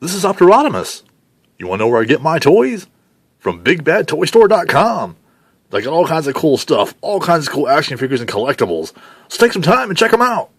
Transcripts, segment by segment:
This is Optorotimus. You want to know where I get my toys? From BigBadToyStore.com. They got all kinds of cool stuff, all kinds of cool action figures and collectibles. So take some time and check them out.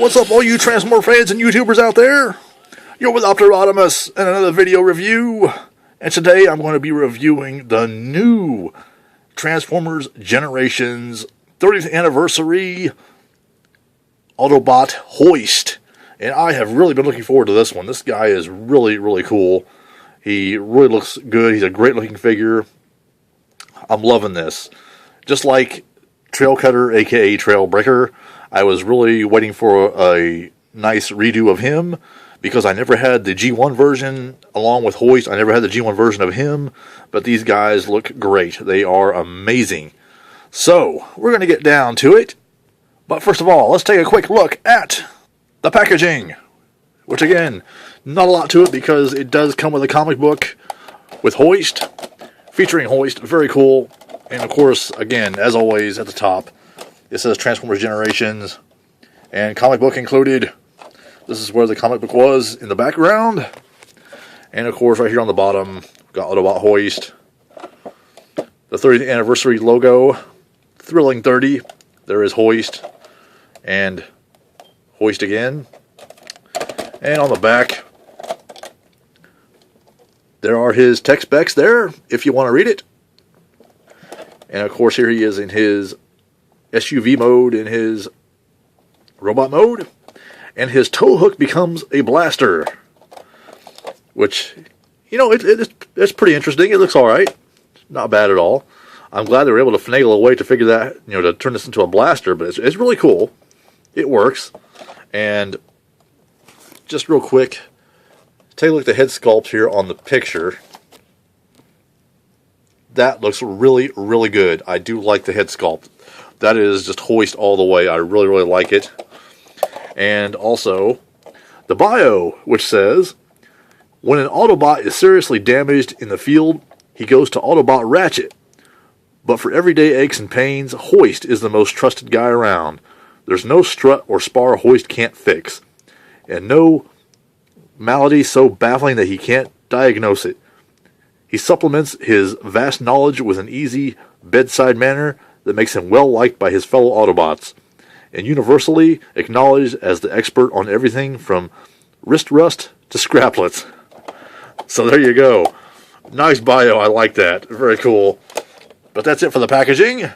What's up, all you Transformer fans and YouTubers out there? You're with Optorotimus and another video review. And today I'm going to be reviewing the new Transformers Generations 30th Anniversary Autobot HOIST. And I have really been looking forward to this one. This guy is really, really cool. He really looks good. He's a great looking figure. I'm loving this. Just like Trail Cutter, aka Trail Breaker, I was really waiting for a nice redo of him because I never had the G1 version along with HOIST. I never had the G1 version of him, but these guys look great. They are amazing. So, we're going to get down to it. But first of all, let's take a quick look at the packaging. Which again, not a lot to it because it does come with a comic book with HOIST, featuring HOIST. Very cool. And of course, again, as always, at the top, it says Transformers Generations, and comic book included. This is where the comic book was in the background. And of course, right here on the bottom, got Autobot HOIST. The 30th anniversary logo, Thrilling 30. There is HOIST, and HOIST again. And on the back, there are his tech specs there, if you want to read it. And of course, here he is in his SUV mode, in his robot mode, and his tow hook becomes a blaster, which, you know, it's pretty interesting. It looks alright, not bad at all. I'm glad they were able to finagle a way to figure that, you know, to turn this into a blaster, but it's really cool. It works. And just real quick, take a look at the head sculpt here on the picture. That looks really, really good. I do like the head sculpt. That is just HOIST all the way. I really, really like it. And also, the bio, which says, when an Autobot is seriously damaged in the field, he goes to Autobot Ratchet. But for everyday aches and pains, HOIST is the most trusted guy around. There's no strut or spar HOIST can't fix. And no malady so baffling that he can't diagnose it. He supplements his vast knowledge with an easy bedside manner that makes him well liked by his fellow Autobots, and universally acknowledged as the expert on everything from wrist rust to scraplets. So there you go. Nice bio, I like that. Very cool. But that's it for the packaging.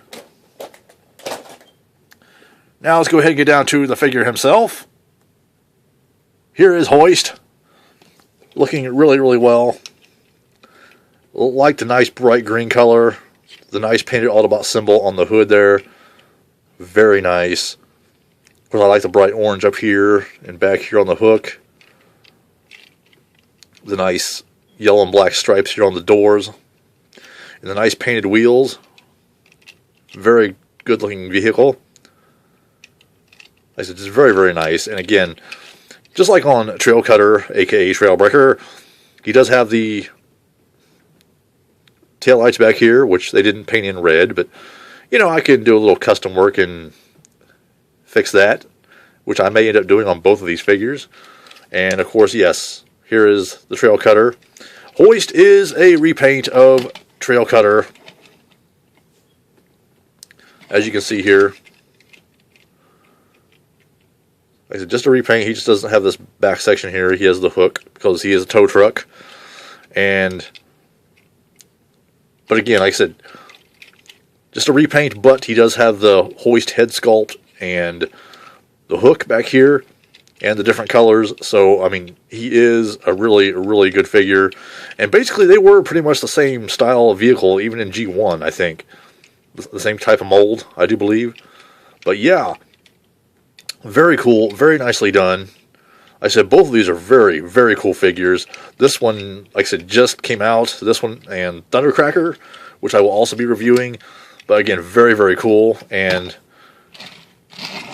Now let's go ahead and get down to the figure himself. Here is HOIST. Looking really, really well. Like the nice bright green color. The nice painted Autobot symbol on the hood there. Very nice. Of course, I like the bright orange up here and back here on the hook. The nice yellow and black stripes here on the doors. And the nice painted wheels. Very good looking vehicle. Like I said, it's very, very nice. And again, just like on Trail Cutter, aka Trail Breaker, he does have the tail lights back here, which they didn't paint in red, but you know, I can do a little custom work and fix that, which I may end up doing on both of these figures. And of course, yes, here is the Trail Cutter. HOIST is a repaint of Trail Cutter, as you can see here. Like I said, just a repaint. He just doesn't have this back section here. He has the hook because he is a tow truck. But again, like I said, just a repaint, but he does have the HOIST head sculpt and the hook back here and the different colors. So, I mean, he is a really, really good figure. And basically, they were pretty much the same style of vehicle, even in G1, I think. The same type of mold, I do believe. But yeah, very cool, very nicely done. I said both of these are very, very cool figures. This one, like I said, just came out. This one and Thundercracker, which I will also be reviewing. But again, very, very cool. And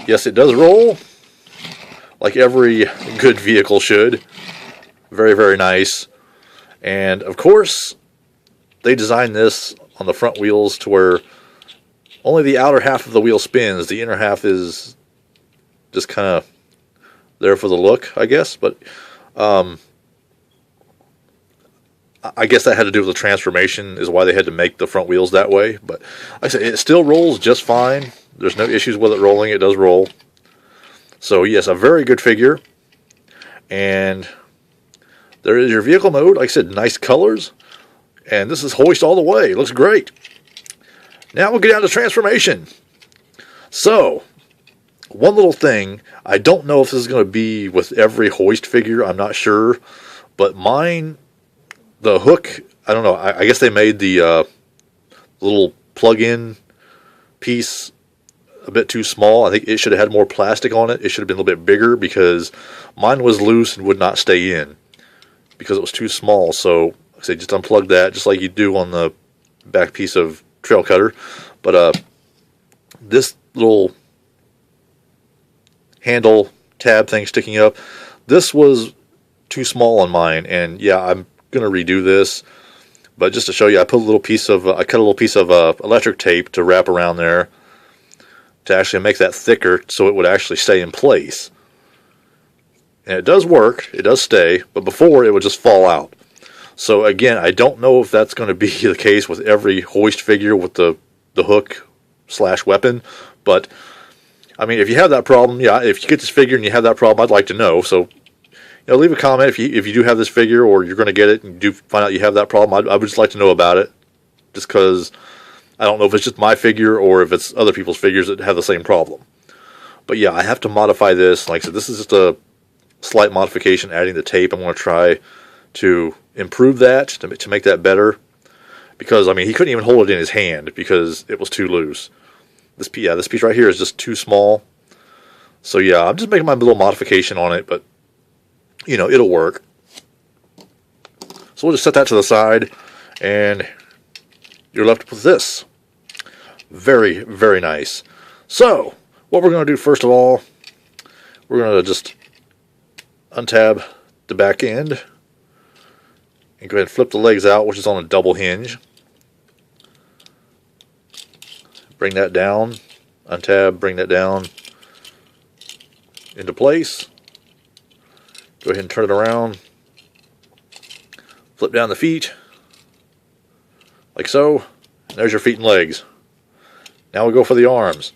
yes, it does roll like every good vehicle should. Very, very nice. And of course, they designed this on the front wheels to where only the outer half of the wheel spins. The inner half is just kind of there for the look, I guess. But I guess that had to do with the transformation is why they had to make the front wheels that way. But like I said, it still rolls just fine. There's no issues with it rolling. It does roll. So yes, a very good figure. And there is your vehicle mode. Like I said, nice colors. And this is hoist all the way. It looks great. Now we'll get down to transformation. So, one little thing. I don't know if this is going to be with every hoist figure. I'm not sure. But mine, the hook, I don't know. I guess they made the little plug-in piece a bit too small. I think it should have had more plastic on it. It should have been a little bit bigger because mine was loose and would not stay in because it was too small. So, like I say, just unplug that just like you do on the back piece of Trail Cutter. But this little handle tab thing sticking up, this was too small on mine. And yeah, I'm going to redo this. But just to show you, I cut a little piece of electric tape to wrap around there to actually make that thicker so it would actually stay in place. And it does work, it does stay, but before it would just fall out. So again, I don't know if that's going to be the case with every hoist figure with the hook / weapon, but I mean, if you have that problem, yeah, if you get this figure and you have that problem, I'd like to know. So, leave a comment if you do have this figure or you're going to get it and you do find out you have that problem. I would just like to know about it, just because I don't know if it's just my figure or if it's other people's figures that have the same problem. But yeah, I have to modify this. Like I said, this is just a slight modification, adding the tape. I'm going to try to improve that, to make that better. Because, I mean, he couldn't even hold it in his hand because it was too loose. This piece right here is just too small. So yeah, I'm just making my little modification on it, but, it'll work. So we'll just set that to the side, and you're left with this. Very, very nice. So, what we're going to do first of all, we're going to just untab the back end and go ahead and flip the legs out, which is on a double hinge. Bring that down, untab, bring that down into place. Go ahead and turn it around. Flip down the feet, like so. There's your feet and legs. Now we'll go for the arms.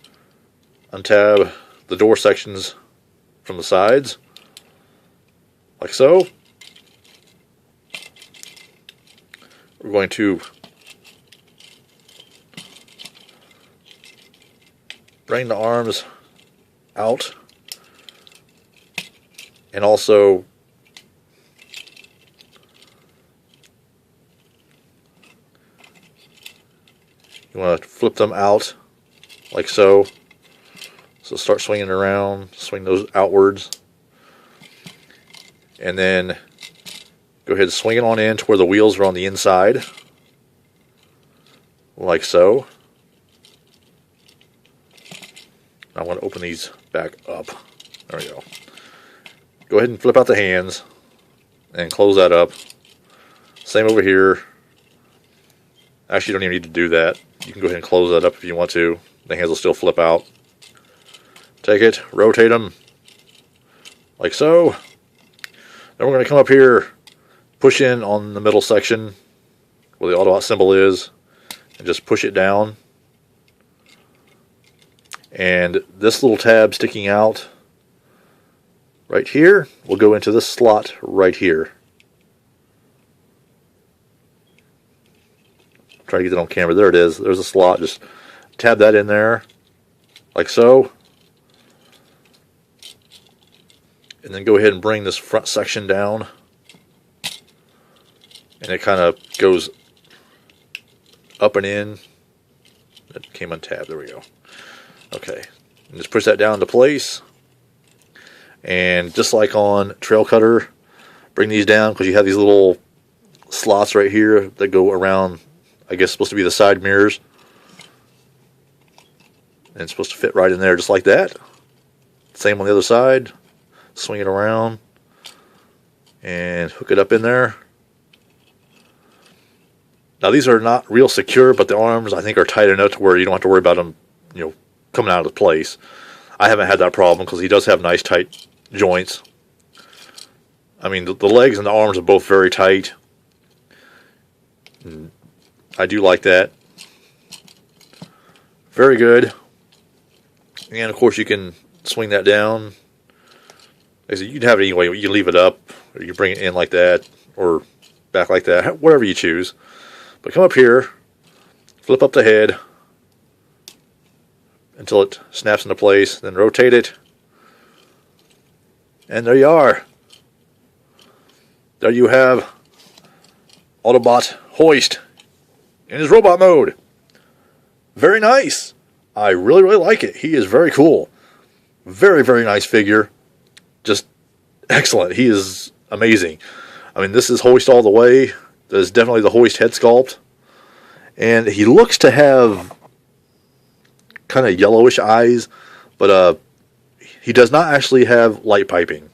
Untab the door sections from the sides, like so. We're going to bring the arms out, and also you want to flip them out like so. So start swinging around, swing those outwards, and then go ahead and swing it on in to where the wheels are on the inside, like so. I want to open these back up. There we go. Go ahead and flip out the hands and close that up. Same over here. Actually, you don't even need to do that. You can go ahead and close that up if you want to. The hands will still flip out. Take it, rotate them like so. Then we're going to come up here, push in on the middle section where the Autobot symbol is, and just push it down. And this little tab sticking out right here will go into this slot right here. Try to get that on camera. There it is. There's a slot. Just tab that in there like so. And then go ahead and bring this front section down. And it kind of goes up and in. It came untabbed. There we go. Okay. And just push that down into place. And just like on Trail Cutter, bring these down because you have these little slots right here that go around, I guess supposed to be the side mirrors. And it's supposed to fit right in there just like that. Same on the other side. Swing it around and hook it up in there. Now these are not real secure, but the arms I think are tight enough to where you don't have to worry about them, coming out of place. I haven't had that problem because he does have nice tight joints. I mean, the legs and the arms are both very tight. And I do like that. Very good. And of course you can swing that down. Like I said, you can have it anyway. You leave it up, or you bring it in like that, or back like that, whatever you choose. But come up here, flip up the head until it snaps into place, then rotate it, and there you are. There you have Autobot Hoist in his robot mode. Very nice. I really, really like it. He is very cool. Very, very nice figure. Just excellent. He is amazing. I mean, this is Hoist all the way. This is definitely the Hoist head sculpt. And he looks to have kind of yellowish eyes, but he does not actually have light piping.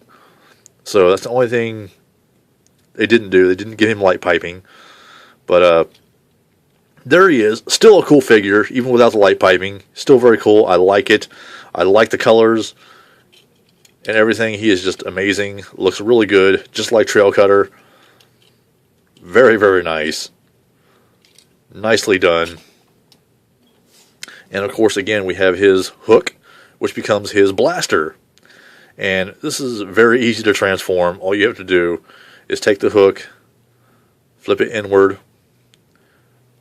So that's the only thing they didn't do. They didn't give him light piping. But there he is. Still a cool figure, even without the light piping. Still very cool. I like it. I like the colors and everything. He is just amazing. Looks really good, just like Trail Cutter. Very, very nice. Nicely done. And of course, again, we have his hook, which becomes his blaster. And this is very easy to transform. All you have to do is take the hook, flip it inward,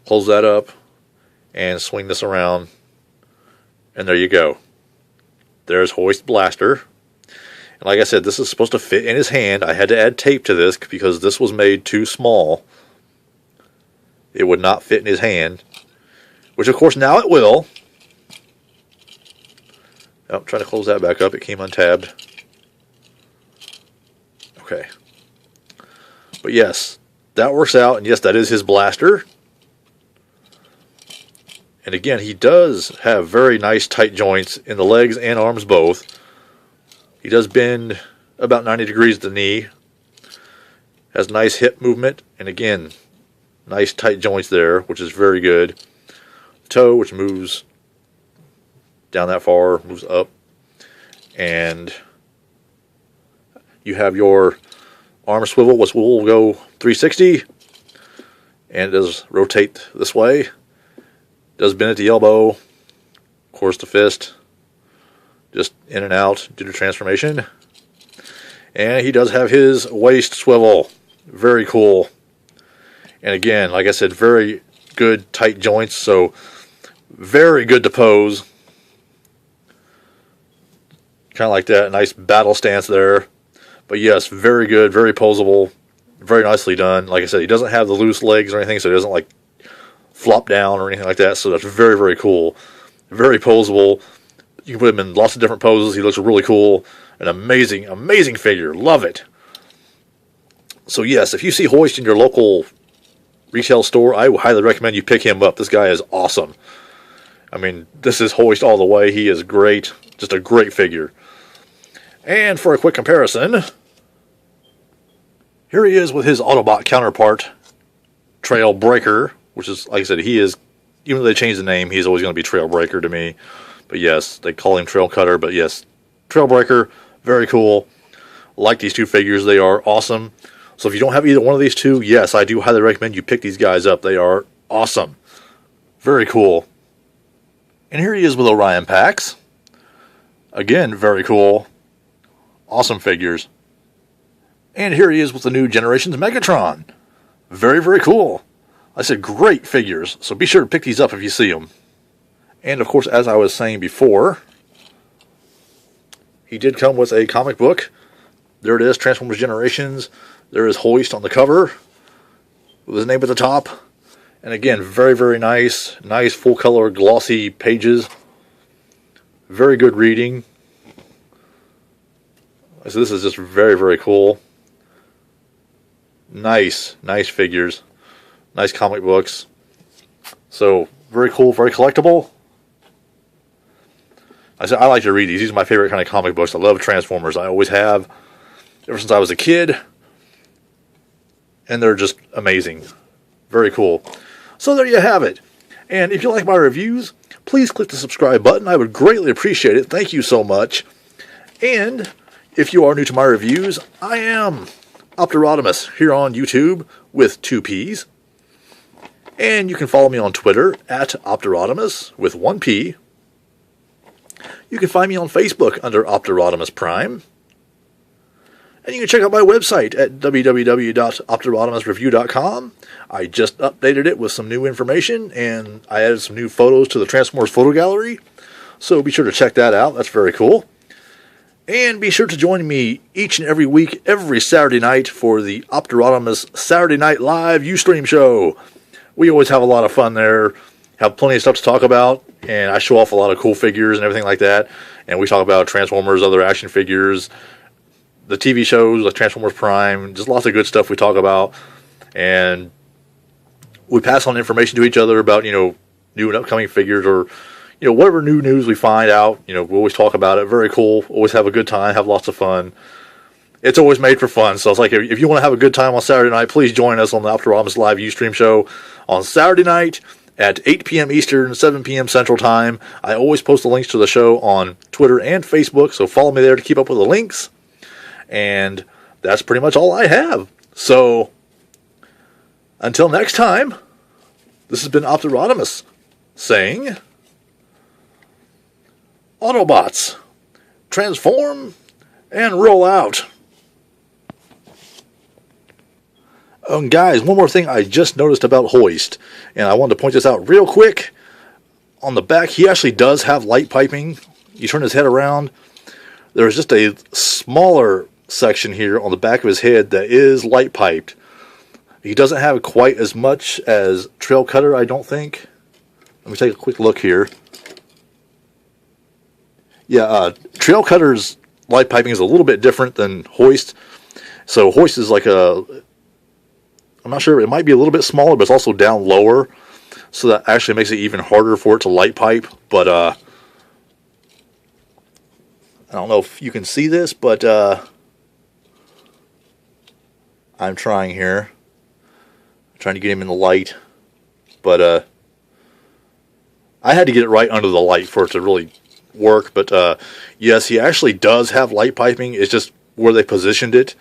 close that up, and swing this around. And there you go. There's Hoist Blaster. And like I said, this is supposed to fit in his hand. I had to add tape to this because this was made too small. It would not fit in his hand. Which, of course, now it will. Oh, trying to close that back up. It came untabbed. Okay. But yes, that works out. And yes, that is his blaster. And again, he does have very nice tight joints in the legs and arms both. He does bend about 90 degrees at the knee. Has nice hip movement. And again, nice tight joints there, which is very good. Toe, which moves down that far, moves up. And you have your arm swivel, which will go 360. And it does rotate this way. Does bend at the elbow. Of course, the fist. Just in and out due to transformation. And he does have his waist swivel. Very cool. And again, like I said, very good tight joints. So very good to pose. Kind of like that. Nice battle stance there. But yes, very good. Very posable. Very nicely done. Like I said, he doesn't have the loose legs or anything. So he doesn't like flop down or anything like that. So that's very, very cool. Very posable. You can put him in lots of different poses. He looks really cool. An amazing, amazing figure. Love it. So yes, if you see Hoist in your local retail store, I would highly recommend you pick him up. This guy is awesome. I mean, this is Hoist all the way. He is great. Just a great figure. And for a quick comparison, here he is with his Autobot counterpart, Trail Breaker, which is, like I said, he is, even though they changed the name, he's always going to be Trail Breaker to me. But yes, they call him Trail Cutter, but yes, Trail Breaker, very cool. Like these two figures, they are awesome. So if you don't have either one of these two, yes, I do highly recommend you pick these guys up. They are awesome. Very cool. And here he is with Orion Pax. Again, very cool. Awesome figures. And here he is with the new Generations Megatron. Very, very cool. I said great figures, so be sure to pick these up if you see them. And of course, as I was saying before, he did come with a comic book. There it is, Transformers Generations. There is Hoist on the cover with his name at the top. And again, very, very nice. Nice full color glossy pages. Very good reading. So this is just very, very cool. Nice figures. Nice comic books. So, very cool, very collectible. I like to read these. These are my favorite kind of comic books. I love Transformers. I always have, ever since I was a kid. And they're just amazing. Very cool. So there you have it. And if you like my reviews, please click the subscribe button. I would greatly appreciate it. Thank you so much. And if you are new to my reviews, I am Optirotimus here on YouTube with 2 P's. And you can follow me on Twitter at Optirotimus with 1 P. You can find me on Facebook under Optirotimus Prime. And you can check out my website at www.optirotimusreview.com. I just updated it with some new information, and I added some new photos to the Transformers photo gallery. So be sure to check that out. That's very cool. And be sure to join me each and every week, every Saturday night, for the Optirotimus Saturday Night Live Ustream show. We always have a lot of fun there, have plenty of stuff to talk about, and I show off a lot of cool figures and everything like that. And we talk about Transformers, other action figures, the TV shows like Transformers Prime, just lots of good stuff we talk about. And we pass on information to each other about, new and upcoming figures, or whatever new news we find out. We always talk about it. Very cool. Always have a good time, have lots of fun. It's always made for fun. So it's like, if you want to have a good time on Saturday night, please join us on the Optirotimus Live Ustream show on Saturday night at 8 p.m. Eastern, 7 p.m. Central Time. I always post the links to the show on Twitter and Facebook, so follow me there to keep up with the links. And that's pretty much all I have. So, until next time, this has been Optirotimus saying, Autobots, transform and roll out. Guys, one more thing I just noticed about HOIST, and I wanted to point this out real quick. On the back, he actually does have light piping. You turn his head around, there's just a smaller section here on the back of his head that is light piped. He doesn't have quite as much as Trail Cutter, I don't think. Let me take a quick look here. Yeah, Trail Cutter's light piping is a little bit different than HOIST. So HOIST is like I'm not sure, it might be a little bit smaller, but it's also down lower. So that actually makes it even harder for it to light pipe. But I don't know if you can see this, but I'm trying here. I'm trying to get him in the light. But I had to get it right under the light for it to really work. But yes, he actually does have light piping. It's just where they positioned it.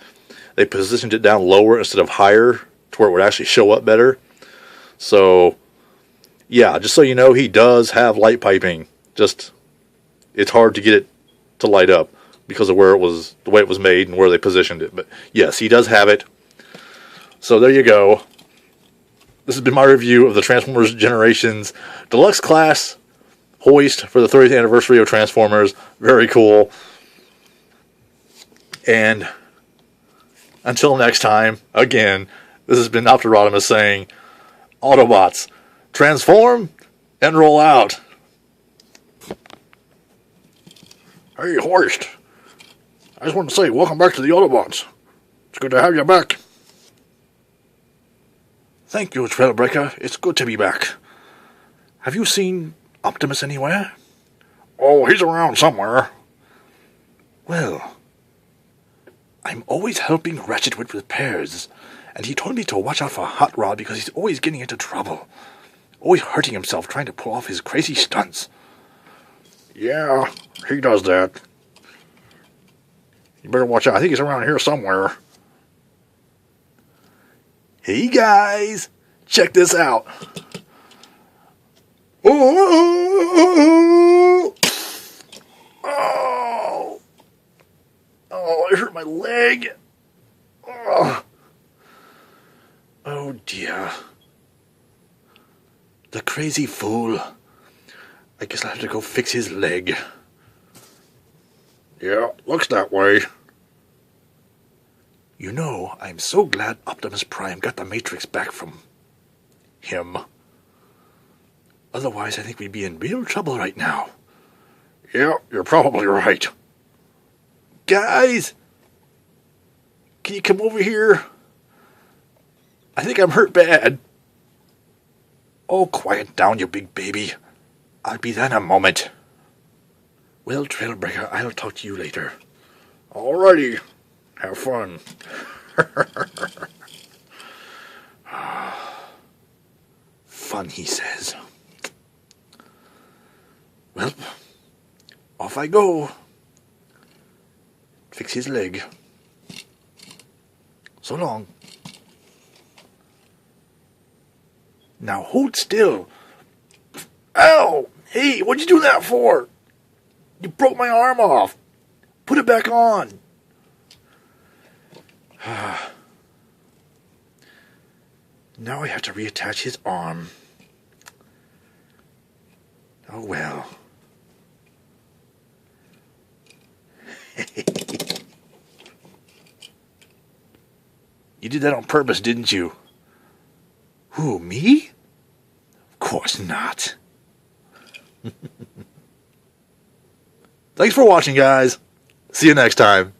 They positioned it down lower instead of higher, to where it would actually show up better. So, yeah, just so you know, he does have light piping. Just, it's hard to get it to light up because of where it was, the way it was made and where they positioned it. But yes, he does have it. So there you go. This has been my review of the Transformers Generations Deluxe Class Hoist for the 30th anniversary of Transformers. Very cool. And until next time, again, this has been Optirotimus saying, Autobots, transform and roll out. Hey, Hoist. I just want to say, welcome back to the Autobots. It's good to have you back. Thank you, Trailbreaker. It's good to be back. Have you seen Optimus anywhere? Oh, he's around somewhere. Well, I'm always helping Ratchet with repairs, and he told me to watch out for Hot Rod because he's always getting into trouble. Always hurting himself trying to pull off his crazy stunts. Yeah, he does that. You better watch out. I think he's around here somewhere. Hey guys, check this out. Oh, oh, oh, it hurt my leg. Oh dear. The crazy fool. I guess I'll have to go fix his leg. Yeah, looks that way. You know, I'm so glad Optimus Prime got the Matrix back from him. Otherwise, I think we'd be in real trouble right now. Yeah, you're probably right. Guys, can you come over here? I think I'm hurt bad. Oh, quiet down, you big baby. I'll be there in a moment. Well, Trailbreaker, I'll talk to you later. Alrighty. Have fun. Fun, he says. Well, off I go. Fix his leg. So long. Now hold still. Ow! Hey, what'd you do that for? You broke my arm off. Put it back on. Now I have to reattach his arm. Oh well. You did that on purpose, didn't you? Who, me? Of course not. Thanks for watching, guys. See you next time.